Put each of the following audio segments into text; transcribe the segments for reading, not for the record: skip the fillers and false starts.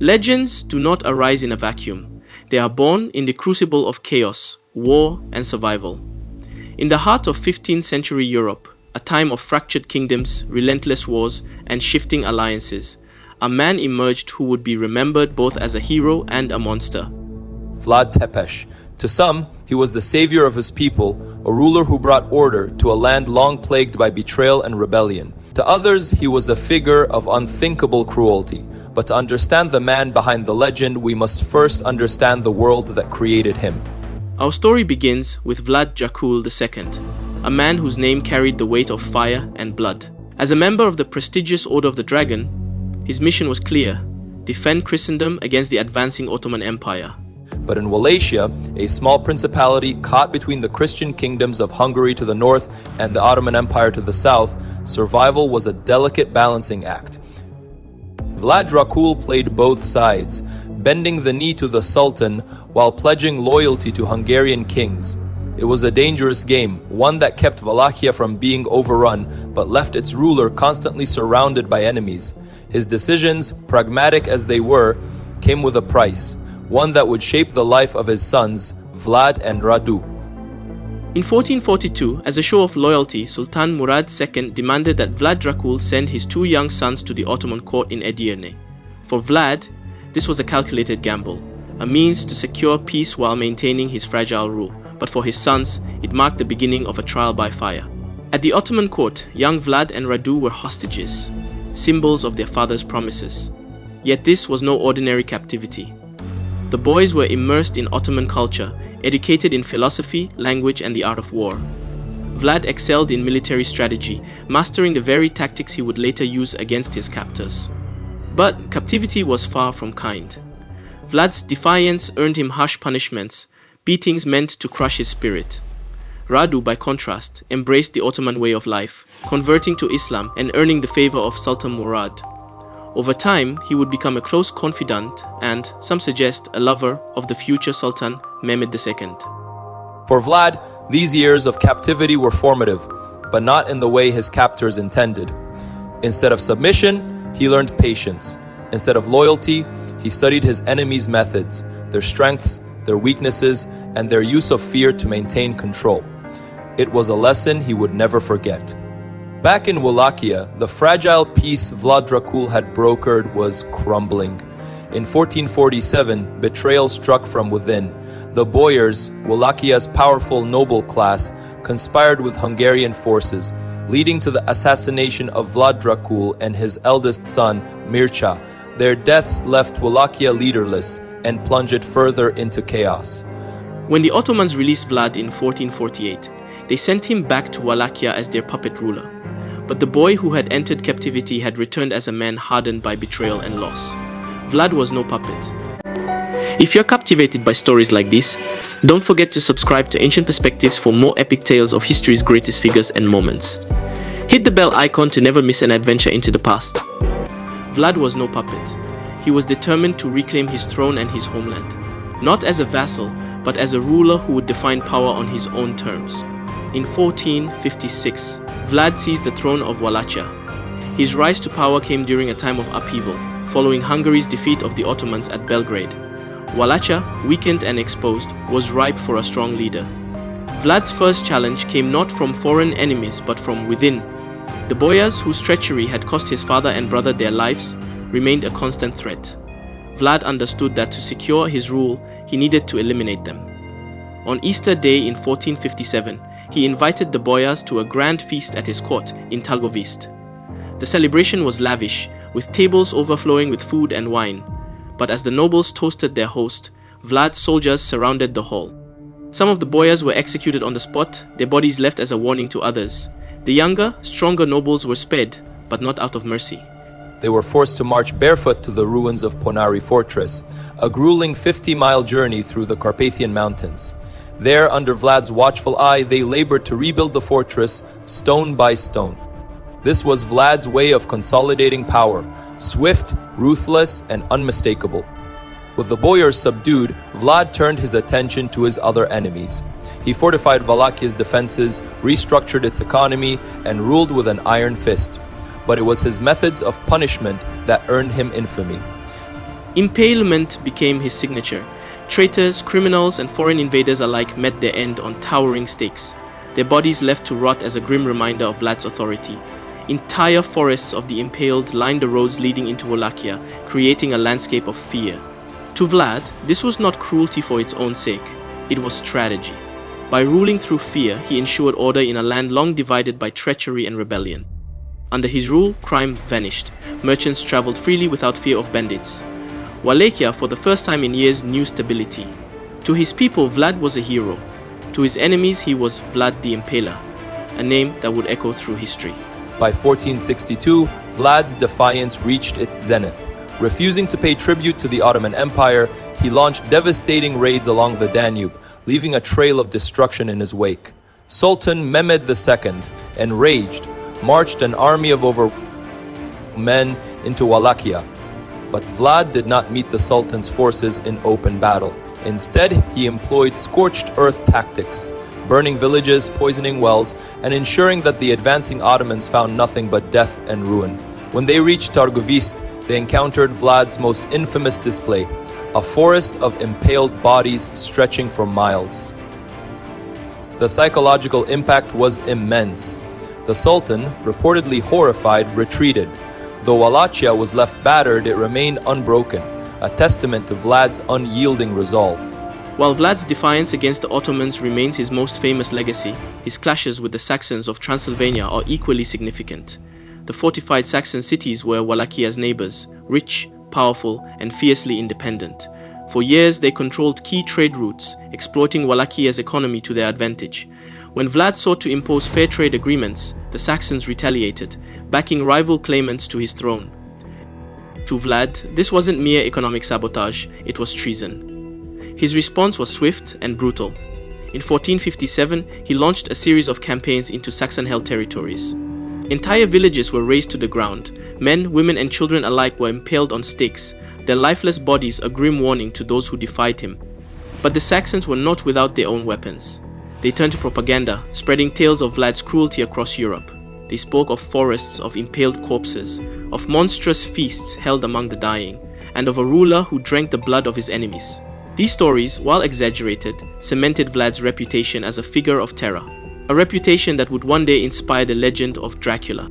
Legends do not arise in a vacuum. They are born in the crucible of chaos, war, and survival. In the heart of 15th century Europe, a time of fractured kingdoms, relentless wars, and shifting alliances, a man emerged who would be remembered both as a hero and a monster. Vlad Tepes. To some, he was the savior of his people, a ruler who brought order to a land long plagued by betrayal and rebellion. To others, he was a figure of unthinkable cruelty. But to understand the man behind the legend, we must first understand the world that created him. Our story begins with Vlad Dracula II, a man whose name carried the weight of fire and blood. As a member of the prestigious Order of the Dragon, his mission was clear: defend Christendom against the advancing Ottoman Empire. But in Wallachia, a small principality caught between the Christian kingdoms of Hungary to the north and the Ottoman Empire to the south, survival was a delicate balancing act. Vlad Dracula played both sides, bending the knee to the Sultan while pledging loyalty to Hungarian kings. It was a dangerous game, one that kept Wallachia from being overrun, but left its ruler constantly surrounded by enemies. His decisions, pragmatic as they were, came with a price, one that would shape the life of his sons, Vlad and Radu. In 1442, as a show of loyalty, Sultan Murad II demanded that Vlad Dracula send his two young sons to the Ottoman court in Edirne. For Vlad, this was a calculated gamble, a means to secure peace while maintaining his fragile rule. But for his sons, it marked the beginning of a trial by fire. At the Ottoman court, young Vlad and Radu were hostages, symbols of their father's promises. Yet this was no ordinary captivity. The boys were immersed in Ottoman culture, educated in philosophy, language, and the art of war. Vlad excelled in military strategy, mastering the very tactics he would later use against his captors. But captivity was far from kind. Vlad's defiance earned him harsh punishments, beatings meant to crush his spirit. Radu, by contrast, embraced the Ottoman way of life, converting to Islam and earning the favor of Sultan Murad. Over time, he would become a close confidant and, some suggest, a lover of the future Sultan Mehmed II. For Vlad, these years of captivity were formative, but not in the way his captors intended. Instead of submission, he learned patience. Instead of loyalty, he studied his enemies' methods, their strengths, their weaknesses, and their use of fear to maintain control. It was a lesson he would never forget. Back in Wallachia, the fragile peace Vlad Dracula had brokered was crumbling. In 1447, betrayal struck from within. The boyars, Wallachia's powerful noble class, conspired with Hungarian forces, leading to the assassination of Vlad Dracula and his eldest son, Mircea. Their deaths left Wallachia leaderless and plunged it further into chaos. When the Ottomans released Vlad in 1448, they sent him back to Wallachia as their puppet ruler. But the boy who had entered captivity had returned as a man hardened by betrayal and loss. Vlad was no puppet. If you're captivated by stories like this, don't forget to subscribe to Ancient Perspectives for more epic tales of history's greatest figures and moments. Hit the bell icon to never miss an adventure into the past. Vlad was no puppet. He was determined to reclaim his throne and his homeland, not as a vassal, but as a ruler who would define power on his own terms. In 1456, Vlad seized the throne of Wallachia. His rise to power came during a time of upheaval, following Hungary's defeat of the Ottomans at Belgrade. Wallachia, weakened and exposed, was ripe for a strong leader. Vlad's first challenge came not from foreign enemies but from within. The boyars, whose treachery had cost his father and brother their lives, remained a constant threat. Vlad understood that to secure his rule, he needed to eliminate them. On Easter Day in 1457, he invited the boyars to a grand feast at his court in Talgovist. The celebration was lavish, with tables overflowing with food and wine. But as the nobles toasted their host, Vlad's soldiers surrounded the hall. Some of the boyars were executed on the spot, their bodies left as a warning to others. The younger, stronger nobles were spared, but not out of mercy. They were forced to march barefoot to the ruins of Ponari Fortress, a grueling 50-mile journey through the Carpathian Mountains. There, under Vlad's watchful eye, they labored to rebuild the fortress stone by stone. This was Vlad's way of consolidating power, swift, ruthless, and unmistakable. With the boyars subdued, Vlad turned his attention to his other enemies. He fortified Walachia's defenses, restructured its economy, and ruled with an iron fist. But it was his methods of punishment that earned him infamy. Impalement became his signature. Traitors, criminals, and foreign invaders alike met their end on towering stakes, their bodies left to rot as a grim reminder of Vlad's authority. Entire forests of the impaled lined the roads leading into Wallachia, creating a landscape of fear. To Vlad, this was not cruelty for its own sake, it was strategy. By ruling through fear, he ensured order in a land long divided by treachery and rebellion. Under his rule, crime vanished. Merchants traveled freely without fear of bandits. Wallachia, for the first time in years, knew stability. To his people, Vlad was a hero. To his enemies, he was Vlad the Impaler, a name that would echo through history. By 1462, Vlad's defiance reached its zenith. Refusing to pay tribute to the Ottoman Empire, he launched devastating raids along the Danube, leaving a trail of destruction in his wake. Sultan Mehmed II, enraged, marched an army of over men into Wallachia. But Vlad did not meet the Sultan's forces in open battle. Instead, he employed scorched earth tactics, burning villages, poisoning wells, and ensuring that the advancing Ottomans found nothing but death and ruin. When they reached Targovist, they encountered Vlad's most infamous display, a forest of impaled bodies stretching for miles. The psychological impact was immense. The Sultan, reportedly horrified, retreated. Though Wallachia was left battered, it remained unbroken, a testament to Vlad's unyielding resolve. While Vlad's defiance against the Ottomans remains his most famous legacy, his clashes with the Saxons of Transylvania are equally significant. The fortified Saxon cities were Wallachia's neighbors, rich, powerful, and fiercely independent. For years, they controlled key trade routes, exploiting Wallachia's economy to their advantage. When Vlad sought to impose fair trade agreements, the Saxons retaliated, backing rival claimants to his throne. To Vlad, this wasn't mere economic sabotage, it was treason. His response was swift and brutal. In 1457, he launched a series of campaigns into Saxon-held territories. Entire villages were razed to the ground. Men, women, and children alike were impaled on stakes, their lifeless bodies a grim warning to those who defied him. But the Saxons were not without their own weapons. They turned to propaganda, spreading tales of Vlad's cruelty across Europe. They spoke of forests of impaled corpses, of monstrous feasts held among the dying, and of a ruler who drank the blood of his enemies. These stories, while exaggerated, cemented Vlad's reputation as a figure of terror, a reputation that would one day inspire the legend of Dracula.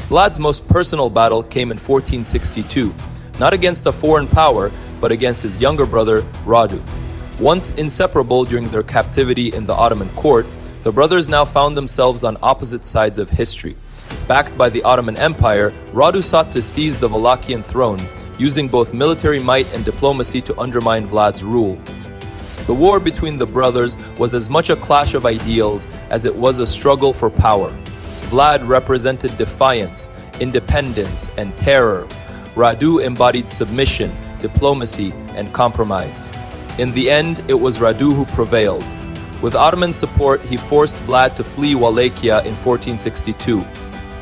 Vlad's most personal battle came in 1462, not against a foreign power, but against his younger brother, Radu. Once inseparable during their captivity in the Ottoman court, the brothers now found themselves on opposite sides of history. Backed by the Ottoman Empire, Radu sought to seize the Wallachian throne, using both military might and diplomacy to undermine Vlad's rule. The war between the brothers was as much a clash of ideals as it was a struggle for power. Vlad represented defiance, independence, and terror. Radu embodied submission, diplomacy, and compromise. In the end, it was Radu who prevailed. With Ottoman support, he forced Vlad to flee Wallachia in 1462.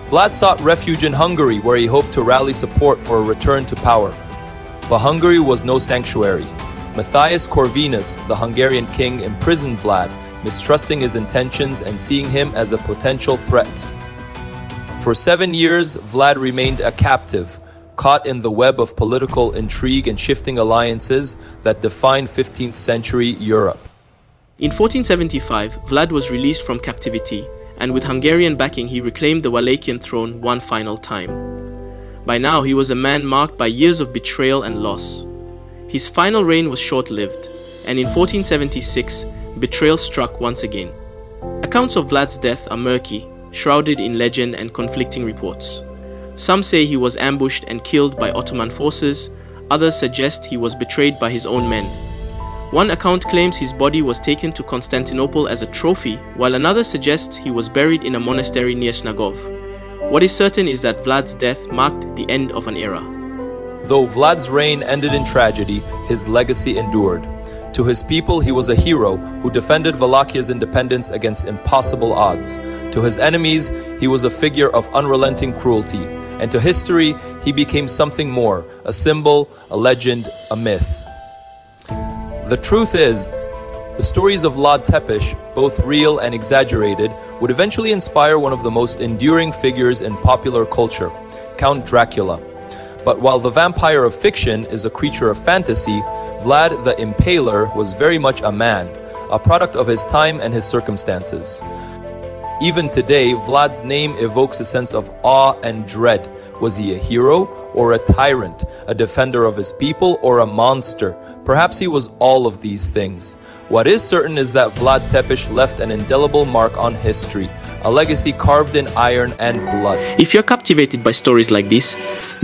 Vlad sought refuge in Hungary, where he hoped to rally support for a return to power. But Hungary was no sanctuary. Matthias Corvinus, the Hungarian king, imprisoned Vlad, mistrusting his intentions and seeing him as a potential threat. For 7 years, Vlad remained a captive, caught in the web of political intrigue and shifting alliances that defined 15th century Europe. In 1475, Vlad was released from captivity, and with Hungarian backing he reclaimed the Wallachian throne one final time. By now he was a man marked by years of betrayal and loss. His final reign was short-lived, and in 1476, betrayal struck once again. Accounts of Vlad's death are murky, shrouded in legend and conflicting reports. Some say he was ambushed and killed by Ottoman forces, others suggest he was betrayed by his own men. One account claims his body was taken to Constantinople as a trophy, while another suggests he was buried in a monastery near Snagov. What is certain is that Vlad's death marked the end of an era. Though Vlad's reign ended in tragedy, his legacy endured. To his people, he was a hero who defended Wallachia's independence against impossible odds. To his enemies, he was a figure of unrelenting cruelty. And to history, he became something more, a symbol, a legend, a myth. The truth is, the stories of Vlad Tepes, both real and exaggerated, would eventually inspire one of the most enduring figures in popular culture, Count Dracula. But while the vampire of fiction is a creature of fantasy, Vlad the Impaler was very much a man, a product of his time and his circumstances. Even today, Vlad's name evokes a sense of awe and dread. Was he a hero or a tyrant, a defender of his people or a monster? Perhaps he was all of these things. What is certain is that Vlad Tepes left an indelible mark on history, a legacy carved in iron and blood. If you're captivated by stories like this,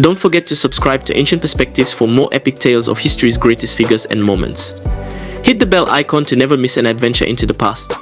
don't forget to subscribe to Ancient Perspectives for more epic tales of history's greatest figures and moments. Hit the bell icon to never miss an adventure into the past.